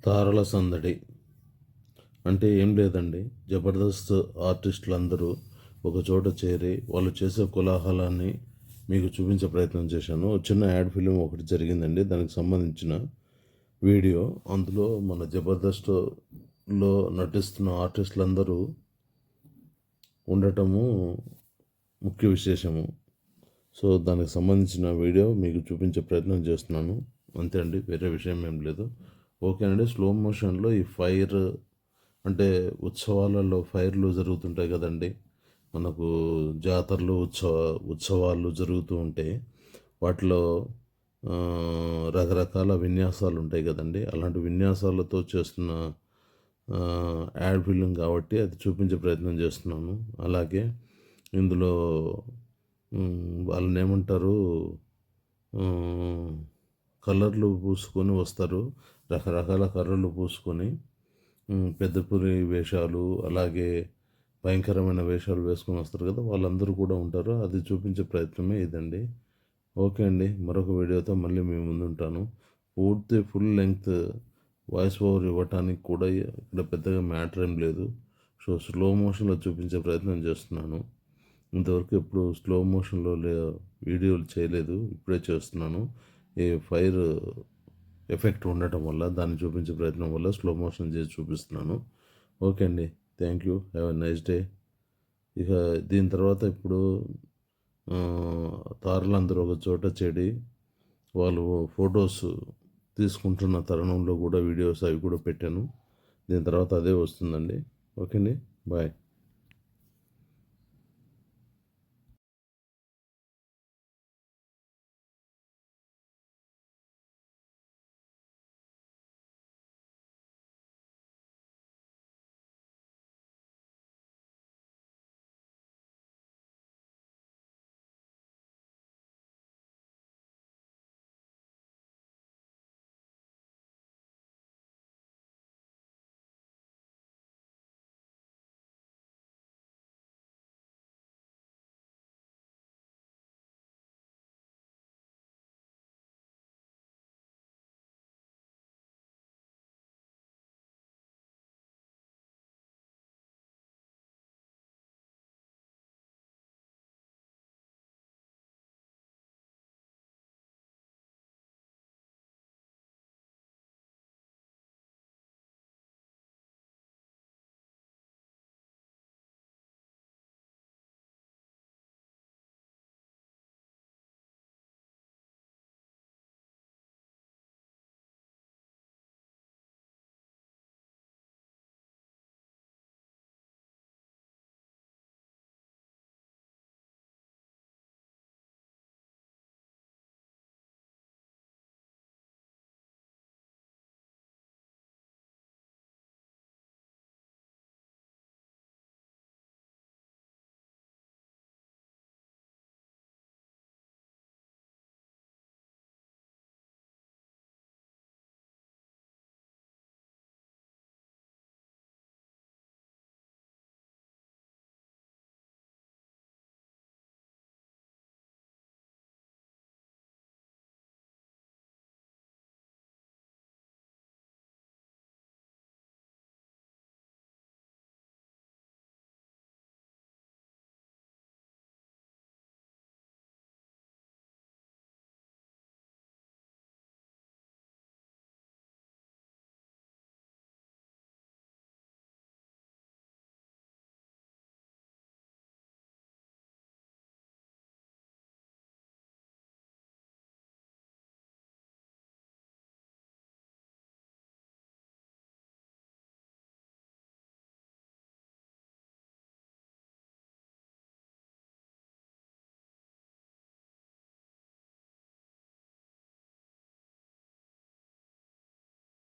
తారల సందడి అంటే ఏం లేదండి. జబర్దస్త్ ఆర్టిస్టులందరూ ఒక చోట చేరి వాళ్ళు చేసే కోలాహలాన్ని మీకు చూపించే ప్రయత్నం చేశాను. చిన్న యాడ్ ఫిలిం ఒకటి జరిగిందండి. దానికి సంబంధించిన వీడియో. అందులో మన జబర్దస్త్లో నటిస్తున్న ఆర్టిస్టులందరూ ఉండటము ముఖ్య విశేషము. సో దానికి సంబంధించిన వీడియో మీకు చూపించే ప్రయత్నం చేస్తున్నాను. అంతే అండి, వేరే విషయం ఏం లేదు. ఓకే అండి. స్లో మోషన్లో ఈ ఫైర్ అంటే ఉత్సవాలలో ఫైర్లు జరుగుతుంటాయి కదండి. మనకు జాతరలు ఉత్సవాలు జరుగుతూ ఉంటాయి. వాటిలో రకరకాల విన్యాసాలు ఉంటాయి కదండి. అలాంటి విన్యాసాలతో చేస్తున్న యాడ్ ఫిల్మ్ కాబట్టి అది చూపించే ప్రయత్నం చేస్తున్నాను. అలాగే ఇందులో వాళ్ళని ఏమంటారు, కలర్లు పూసుకొని వస్తారు. రకరకాల కలర్లు పూసుకొని పెద్ద పులి వేషాలు, అలాగే భయంకరమైన వేషాలు వేసుకొని వస్తారు కదా, వాళ్ళందరూ కూడా ఉంటారు. అది చూపించే ప్రయత్నమే ఇదండి. ఓకే అండి, మరొక వీడియోతో మళ్ళీ మీ ముందుంటాను. పూర్తి ఫుల్ లెంగ్త్ వాయిస్ ఓవర్ ఇవ్వటానికి కూడా ఇక్కడ పెద్దగా మ్యాటర్ ఏం లేదు. సో స్లో మోషన్లో చూపించే ప్రయత్నం చేస్తున్నాను. ఇంతవరకు ఎప్పుడు స్లో మోషన్లో వీడియోలు చేయలేదు, ఇప్పుడే చేస్తున్నాను. ఈ ఫైర్ ఎఫెక్ట్ ఉండటం వల్ల, దాన్ని చూపించే ప్రయత్నం వల్ల స్లో మోషన్ చేసి చూపిస్తున్నాను. ఓకే అండి, thank you, have a nice day. ఇక దీని తర్వాత ఇప్పుడు తారలందరూ ఒక చోట చేరి వాళ్ళు ఫొటోస్ తీసుకుంటున్న తరుణంలో కూడా వీడియోస్ అవి కూడా పెట్టాను. దీని తర్వాత అదే వస్తుందండి. ఓకే అండి, బాయ్.